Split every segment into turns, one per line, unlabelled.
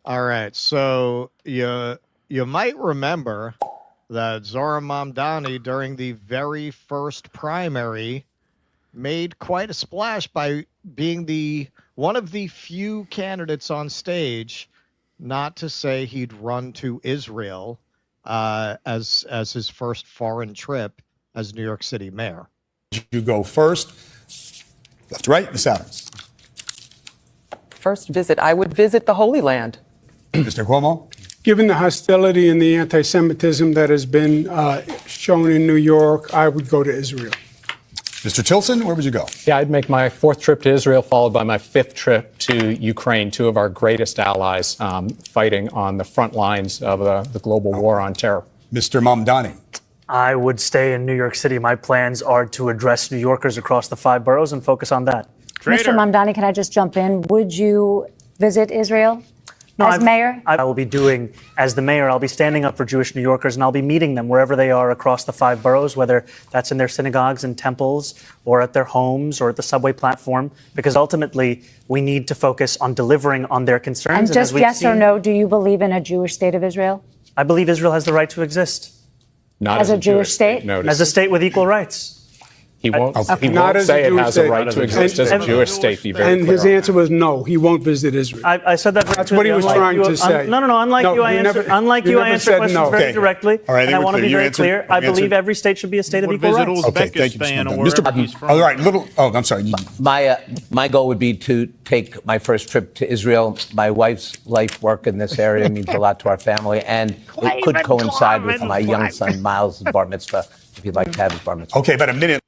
All right. So you might remember that Zohran Mamdani, during the very first primary, made quite a splash by being one of the few candidates on stage not to say he'd run to Israel as his first foreign trip as New York City mayor.
You go first. Left to right, Ms. Adams.
First visit, I would visit the Holy Land.
Mr. Cuomo.
Given the hostility and the anti-Semitism that has been shown in New York, I would go to Israel.
Mr. Tilson, where would you go?
Yeah, I'd make my fourth trip to Israel, followed by my fifth trip to Ukraine, two of our greatest allies fighting on the front lines of the global war on terror.
Mr. Mamdani.
I would stay in New York City. My plans are to address New Yorkers across the 5 boroughs and focus on that.
Mr. Mamdani, can I just jump in? Would you visit Israel as mayor?
I will be doing, as the mayor, I'll be standing up for Jewish New Yorkers, and I'll be meeting them wherever they are across the 5 boroughs, whether that's in their synagogues and temples or at their homes or at the subway platform, because ultimately we need to focus on delivering on their concerns.
And just yes or no, do you believe in a Jewish state of Israel?
I believe Israel has the right to exist.
Not
as a Jewish state?
As a state with equal rights.
He won't,
Okay.
he
Not
won't
as a
say it
Jewish
has a
state.
right to exist as a Jewish state. Be very
And
clear
his
on
answer
that.
was no, he won't visit Israel.
I said that very
That's what he was trying to say.
No. Unlike
No,
you, I
you
answer.
never-
Unlike
you
you, I
never
answer
said
questions
no.
very
Okay.
directly.
All right, I think
and I
we're
want to
clear.
be
You
very
answered-
clear. I
you answered-
believe every state should be a state of
Would
equal
visit
rights.
Okay, thank you, Mr.
Uzbekistan or
Mamdani.
wherever he's from.
All right, I'm sorry.
My goal would be to take my first trip to Israel. My wife's life work in this area means a lot to our family, and it could coincide with my young son Miles' bar mitzvah, if you'd like to have his bar mitzvah.
Okay, about a minute.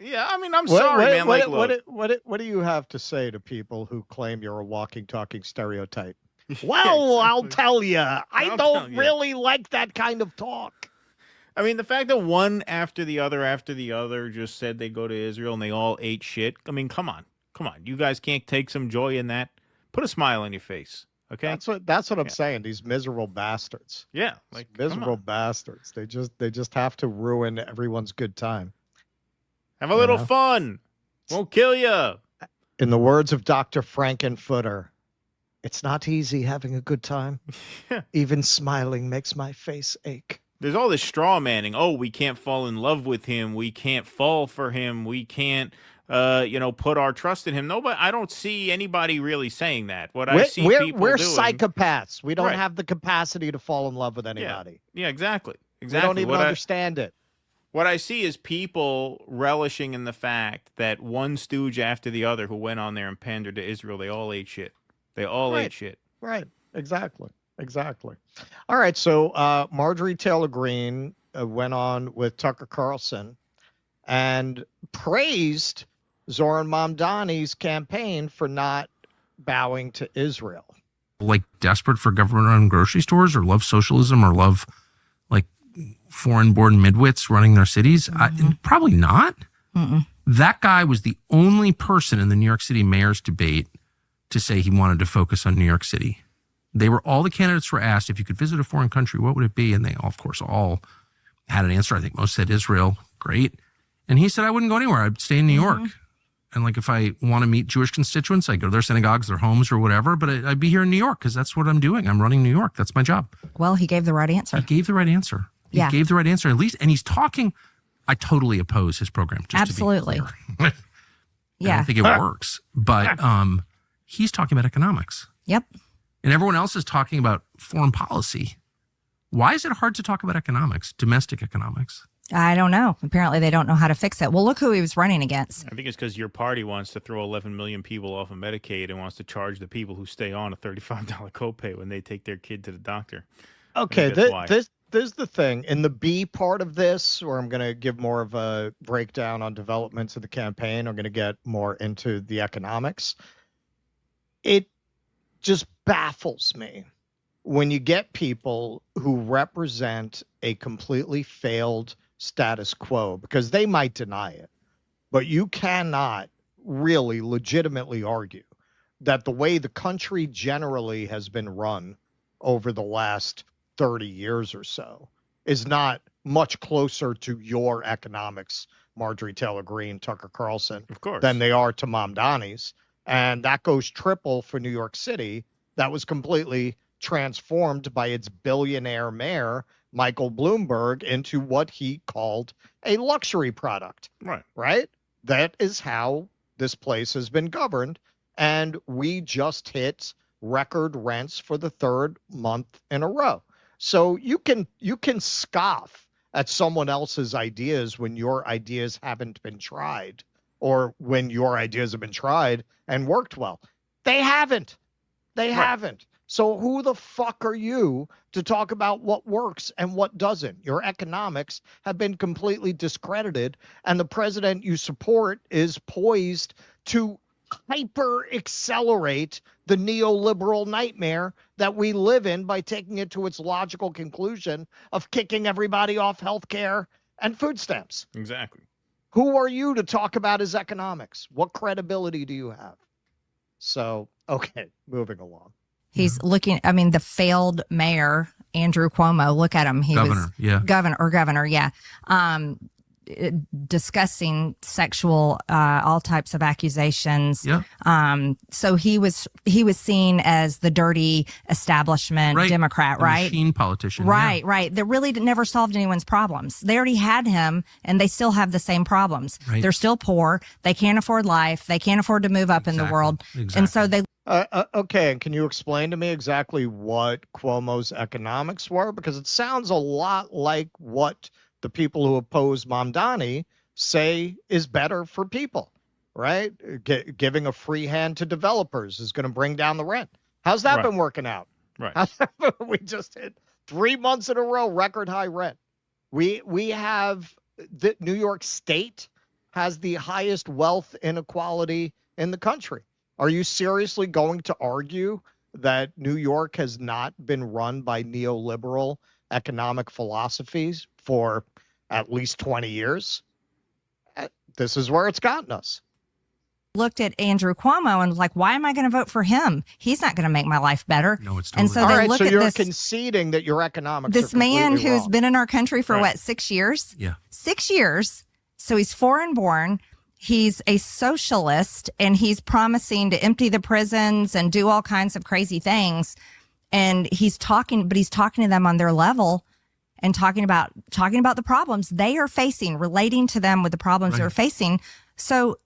Yeah, I mean, I'm sorry, man. Like, look.
What do you have to say to people who claim you're a walking, talking stereotype? Well, I'll tell you, I don't really like that kind of talk.
I mean, the fact that one after the other just said they go to Israel and they all ate shit. I mean, come on. You guys can't take some joy in that. Put a smile on your face, okay?
That's what I'm saying. These miserable bastards.
Yeah, like
Miserable bastards. They just have to ruin everyone's good time.
have a little fun. Won't kill you.
In the words of Dr. Frankenfooter, it's not easy having a good time. Even smiling makes my face ache.
There's all this straw manning. Oh, we can't fall in love with him. We can't fall for him. We can't, put our trust in him. Nobody. I don't see anybody really saying that. I see people
we're
doing,
psychopaths. We don't
Right.
have the capacity to fall in love with anybody.
Yeah, exactly.
We don't even understand it.
What I see is people relishing in the fact that one stooge after the other who went on there and pandered to Israel, they all ate shit. They all ate shit.
Right. Exactly. All right. So Marjorie Taylor Greene went on with Tucker Carlson and praised Zohran Mamdani's campaign for not bowing to Israel.
Like desperate for government-run grocery stores, or love socialism, or love like foreign-born midwits running their cities? Probably not. That guy was the only person in the New York City mayor's debate to say he wanted to focus on New York City. All the candidates were asked, if you could visit a foreign country, what would it be? And they, of course, all had an answer. I think most said Israel. Great. And he said, I wouldn't go anywhere. I'd stay in New York. And like, if I want to meet Jewish constituents, I go to their synagogues, their homes, or whatever. But I'd be here in New York because that's what I'm doing. I'm running New York. That's my job.
Well, he gave the right answer.
He gave the right answer. He gave the right answer, at least. And he's talking. I totally oppose his program. Just
Absolutely.
To be clear. I don't think it works. But he's talking about economics.
Yep.
And everyone else is talking about foreign policy. Why is it hard to talk about economics, domestic economics?
I don't know. Apparently they don't know how to fix it. Well, look who he was running against.
I think it's because your party wants to throw 11 million people off of Medicaid and wants to charge the people who stay on a $35 copay when they take their kid to the doctor.
Okay, this is the thing. In the B part of this, where I'm going to give more of a breakdown on developments of the campaign, I'm going to get more into the economics. It just baffles me when you get people who represent a completely failed status quo, because they might deny it, but you cannot really legitimately argue that the way the country generally has been run over the last 30 years or so is not much closer to your economics, Marjorie Taylor Greene, Tucker Carlson,
Of course.
than they are to Mamdani's. And that goes triple for New York City, that was completely transformed by its billionaire mayor, Michael Bloomberg, into what he called a luxury product. Right? That is how this place has been governed. And we just hit record rents for the third month in a row. So you can scoff at someone else's ideas when your ideas haven't been tried, or when your ideas have been tried and worked well. They haven't. They haven't. So who the fuck are you to talk about what works and what doesn't? Your economics have been completely discredited, and the president you support is poised to hyper accelerate the neoliberal nightmare that we live in by taking it to its logical conclusion of kicking everybody off health care and food stamps.
Exactly.
Who are you to talk about his economics? What credibility do you have? So, okay, moving along.
He's looking, I mean, the failed mayor, Andrew Cuomo, look at him. He was governor, yeah. Discussing sexual, all types of accusations. So he was seen as the dirty establishment Democrat,
the
right?
Machine politician.
Right. That really never solved anyone's problems. They already had him, and they still have the same problems. They're still poor. They can't afford life. They can't afford to move up in the world. And so they.
Okay, and can you explain to me exactly what Cuomo's economics were? Because it sounds a lot like what the people who oppose Mamdani say is better for people, right? Giving a free hand to developers is going to bring down the rent. How's that been working out? We just hit 3 months in a row record high rent. We have the New York State has the highest wealth inequality in the country. Are you seriously going to argue that New York has not been run by neoliberal economic philosophies for at least 20 years? This is where it's gotten us.
Looked at Andrew Cuomo and was like, why am I going to vote for him? He's not going to make my life better.
No, it's
totally. And so they look
so
at
you're
this,
conceding that your economics
this
are
man who's
wrong.
been in our country for what, 6 years?
Yeah.
6 years. So he's foreign born. He's a socialist, and he's promising to empty the prisons and do all kinds of crazy things. And he's talking to them on their level and talking about the problems they are facing, relating to them with the problems they're facing. So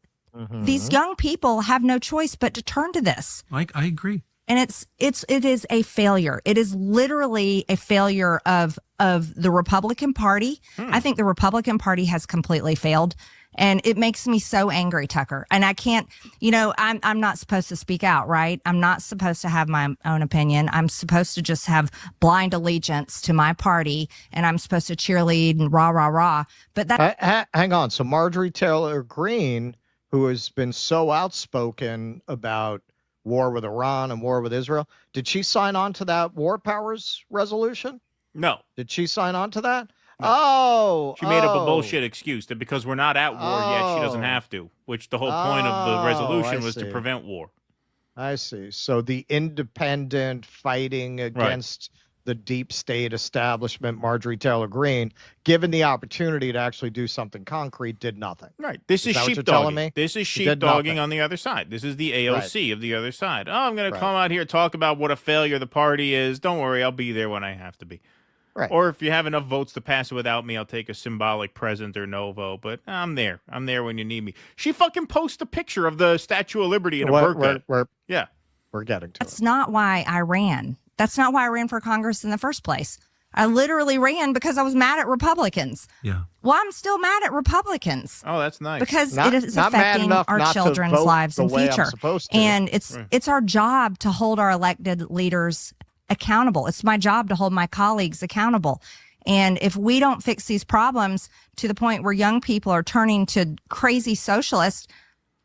these young people have no choice but to turn to this.
I agree.
And it is a failure. It is literally a failure of the Republican Party. I think the Republican Party has completely failed. And it makes me so angry, Tucker. And I can't, I'm not supposed to speak out, right? I'm not supposed to have my own opinion. I'm supposed to just have blind allegiance to my party, and I'm supposed to cheerlead and rah, rah, rah. But that.
Hang on. So Marjorie Taylor Greene, who has been so outspoken about war with Iran and war with Israel, did she sign on to that war powers resolution?
No.
Did she sign on to that?
No. She made up a bullshit excuse that because we're not at war yet, she doesn't have to, which the whole point of the resolution was to prevent war.
I see. So the independent fighting against the deep state establishment, Marjorie Taylor Greene, given the opportunity to actually do something concrete, did nothing.
Right. This is sheepdogging. This is sheepdogging on the other side. This is the AOC of the other side. Oh, I'm going to come out here, talk about what a failure the party is. Don't worry, I'll be there when I have to be.
Right.
Or if you have enough votes to pass it without me, I'll take a symbolic present or no vote. But I'm there. I'm there when you need me. She fucking posts a picture of the Statue of Liberty in a burqa.
We're getting to
That's not why I ran. That's not why I ran for Congress in the first place. I literally ran because I was mad at Republicans.
Yeah.
Well, I'm still mad at Republicans.
Oh, that's nice.
Because it is affecting our children's lives and future. And it's our job to hold our elected leaders accountable. It's my job to hold my colleagues accountable. And if we don't fix these problems to the point where young people are turning to crazy socialists,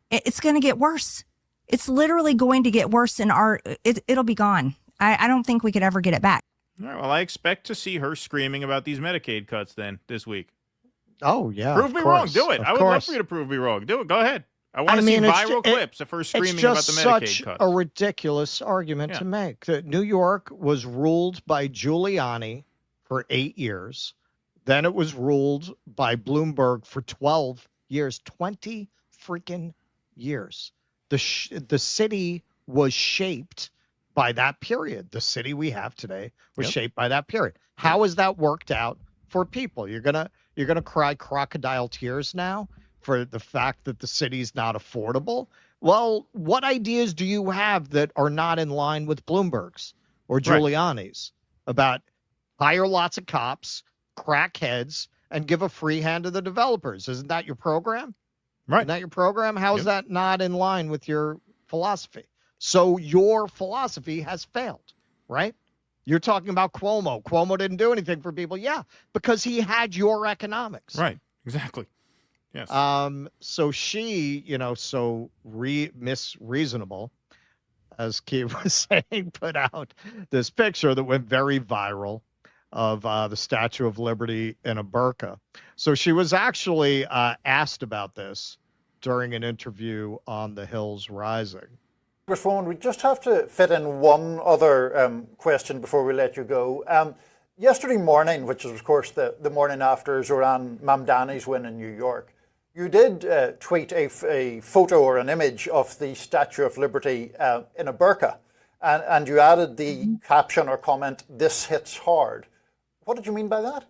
it's going to get worse. It's literally going to get worse it'll be gone. I don't think we could ever get it back.
All right, well, I expect to see her screaming about these Medicaid cuts then this week.
Oh, yeah.
Prove me wrong. Do it. I would love for you to prove me wrong. Do it. Go ahead. I want to see viral clips of her screaming about the Medicaid cuts.
It's just such a ridiculous argument to make. New York was ruled by Giuliani for 8 years. Then it was ruled by Bloomberg for 12 years. 20 freaking years. The city was shaped by that period. The city we have today was shaped by that period. How has that worked out for people? You're gonna cry crocodile tears now for the fact that the city's not affordable. Well, what ideas do you have that are not in line with Bloomberg's or Giuliani's about hire lots of cops, crack heads, and give a free hand to the developers? Isn't that your program?
Right.
Isn't that your program? How is that not in line with your philosophy? So your philosophy has failed, right? You're talking about Cuomo. Cuomo didn't do anything for people. Yeah, because he had your economics.
Right. Exactly. Yes.
So she, so misreasonable, as Keith was saying, put out this picture that went very viral of the Statue of Liberty in a burqa. So she was actually asked about this during an interview on The Hills Rising.
Congresswoman, we just have to fit in one other question before we let you go. Yesterday morning, which is, of course, the morning after Zohran Mamdani's win in New York, you did tweet a photo or an image of the Statue of Liberty in a burqa, and you added the caption or comment, "This hits hard." What did you mean by that?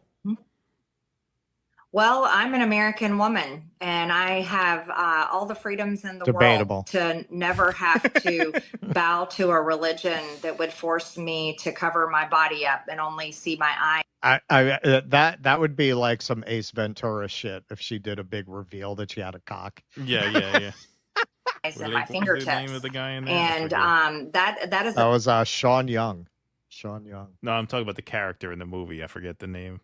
Well, I'm an American woman, and I have all the freedoms in the
Debatable.
world to never have to bow to a religion that would force me to cover my body up and only see my eye.
That would be like some Ace Ventura shit if she did a big reveal that she had a cock.
Yeah.
And my fingertips.
The name of the guy in there?
And that is
That was Sean Young. Sean Young.
No, I'm talking about the character in the movie. I forget the name.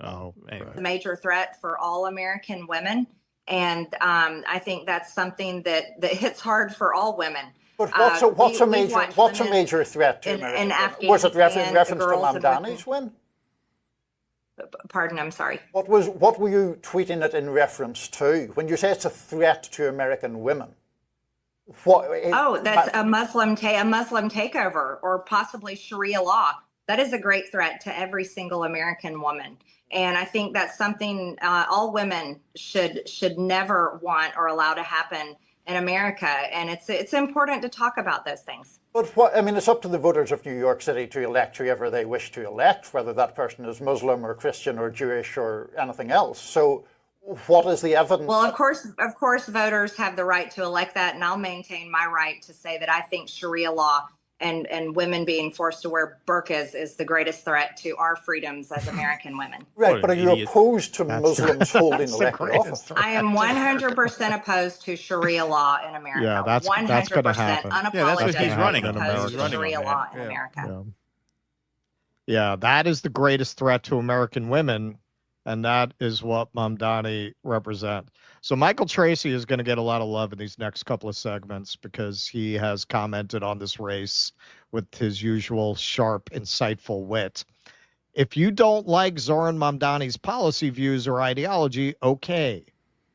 Anyway.
a major threat for all American women. And I think that's something that hits hard for all women.
But what's a major threat to American women? Was it in reference to Mamdani's win?
Pardon, I'm sorry.
What were you tweeting it in reference to? When you say it's a threat to American women,
that's a Muslim takeover or possibly Sharia law. That is a great threat to every single American woman. And I think that's something all women should never want or allow to happen in America. And it's important to talk about those things.
But it's up to the voters of New York City to elect whoever they wish to elect, whether that person is Muslim or Christian or Jewish or anything else. So what is the evidence?
Well, of course, voters have the right to elect that. And I'll maintain my right to say that I think Sharia law and women being forced to wear burqas is the greatest threat to our freedoms as American women.
Right, but are you opposed to Muslims holding elected office?
I am 100% opposed to Sharia law in America.
Yeah, that's going to happen.
Unapologetically
that's what he's running
opposed
on.
to Sharia law in America.
Yeah, that is the greatest threat to American women, and that is what Mamdani represents. So Michael Tracy is going to get a lot of love in these next couple of segments because he has commented on this race with his usual sharp, insightful wit. If you don't like Zohran Mamdani's policy views or ideology, okay.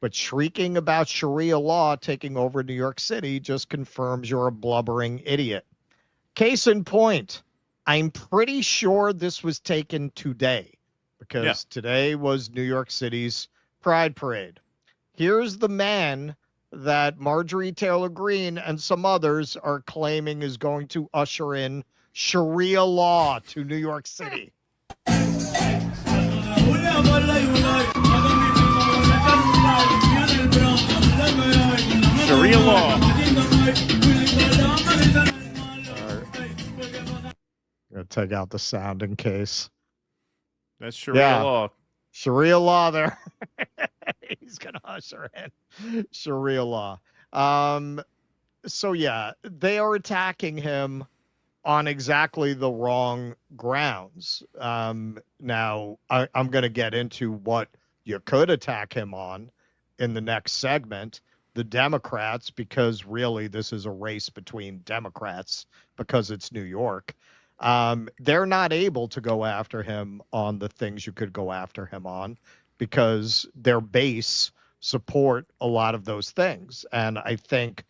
But shrieking about Sharia law taking over New York City just confirms you're a blubbering idiot. Case in point, I'm pretty sure this was taken today because today was New York City's Pride Parade. Here's the man that Marjorie Taylor Greene and some others are claiming is going to usher in Sharia law to New York City.
Sharia law.
I'm going to take out the sound in case.
That's Sharia law.
Sharia law there. He's going to usher in Sharia law. So, yeah, they are attacking him on exactly the wrong grounds. Now, I'm going to get into what you could attack him on in the next segment. The Democrats, because really this is a race between Democrats because it's New York. They're not able to go after him on the things you could go after him on because their base support a lot of those things. And I think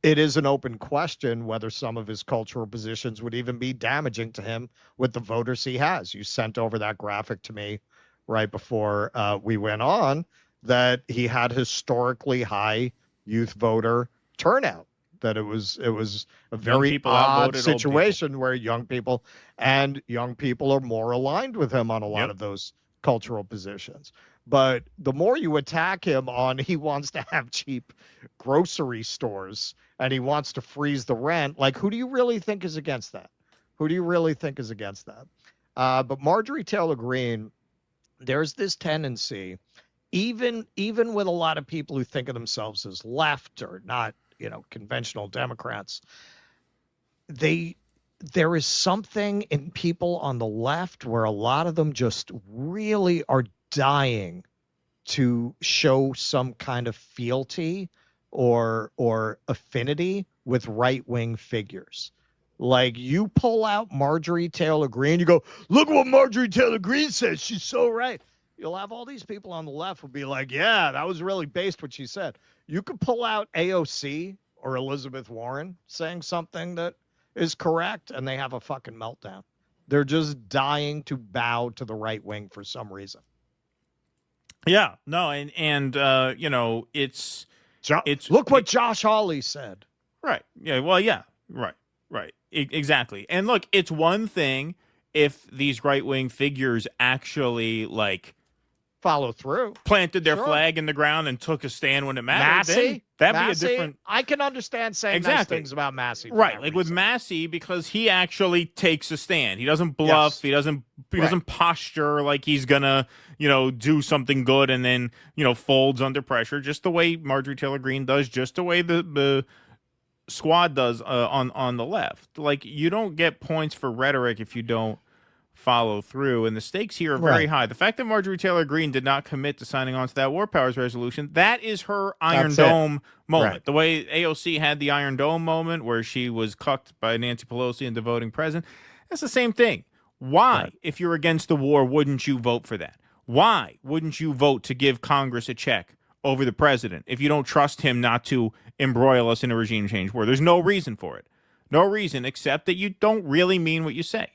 it is an open question whether some of his cultural positions would even be damaging to him with the voters he has. You sent over that graphic to me right before we went on that he had historically high youth voter turnout that it was a very odd situation where young people are more aligned with him on a lot of those cultural positions. But the more you attack him on he wants to have cheap grocery stores and he wants to freeze the rent, like, who do you really think is against that? Who do you really think is against that? But Marjorie Taylor Greene, there's this tendency, even with a lot of people who think of themselves as left or not, conventional Democrats, there is something in people on the left where a lot of them just really are dying to show some kind of fealty or affinity with right-wing figures. Like, you pull out Marjorie Taylor Greene, you go, look what Marjorie Taylor Greene says. She's so right. You'll have all these people on the left who'll be like, yeah, that was really based what she said. You could pull out AOC or Elizabeth Warren saying something that is correct, and they have a fucking meltdown. They're just dying to bow to the right wing for some reason.
Yeah, no, and it's
look what Josh Hawley said.
Right. Yeah. Well, yeah. Right. Exactly. And look, it's one thing if these right-wing figures actually
follow through,
planted their flag in the ground and took a stand when it mattered.
Massey,
that'd be a different.
I can understand saying nice things about Massey,
right? Like with Massey, because he actually takes a stand. He doesn't bluff. Yes. He doesn't posture like he's gonna do something good and then folds under pressure. Just the way Marjorie Taylor Greene does. Just the way the squad does on the left. Like, you don't get points for rhetoric if you don't follow through, and the stakes here are very high. The fact that Marjorie Taylor Greene did not commit to signing on to that War Powers resolution, that is her Iron Dome moment. Right. The way AOC had the Iron Dome moment where she was cucked by Nancy Pelosi into voting president, that's the same thing. Why, if you're against the war, wouldn't you vote for that? Why wouldn't you vote to give Congress a check over the president if you don't trust him not to embroil us in a regime change war? There's no reason for it. No reason except that you don't really mean what you say.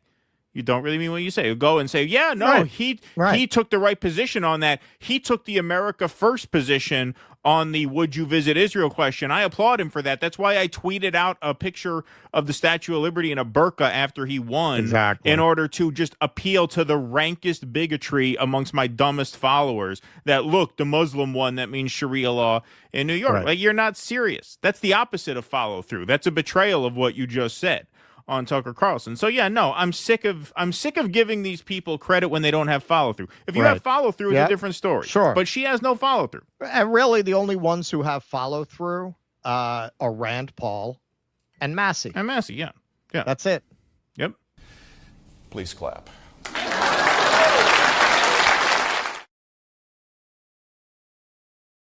You don't really mean what you say. You go and say, yeah, no, he took the right position on that. He took the America First position on the would you visit Israel question. I applaud him for that. That's why I tweeted out a picture of the Statue of Liberty in a burqa after he won, in order to just appeal to the rankest bigotry amongst my dumbest followers that, look, the Muslim one, that means Sharia law in New York. Like, you're not serious. That's the opposite of follow through. That's a betrayal of what you just said on Tucker Carlson. So yeah, no, I'm sick of giving these people credit when they don't have follow through. If you have follow through, it's a different story.
Sure,
but she has no follow through.
And really, the only ones who have follow through are Rand Paul and Massey.
Yeah.
That's it.
Yep.
Please clap.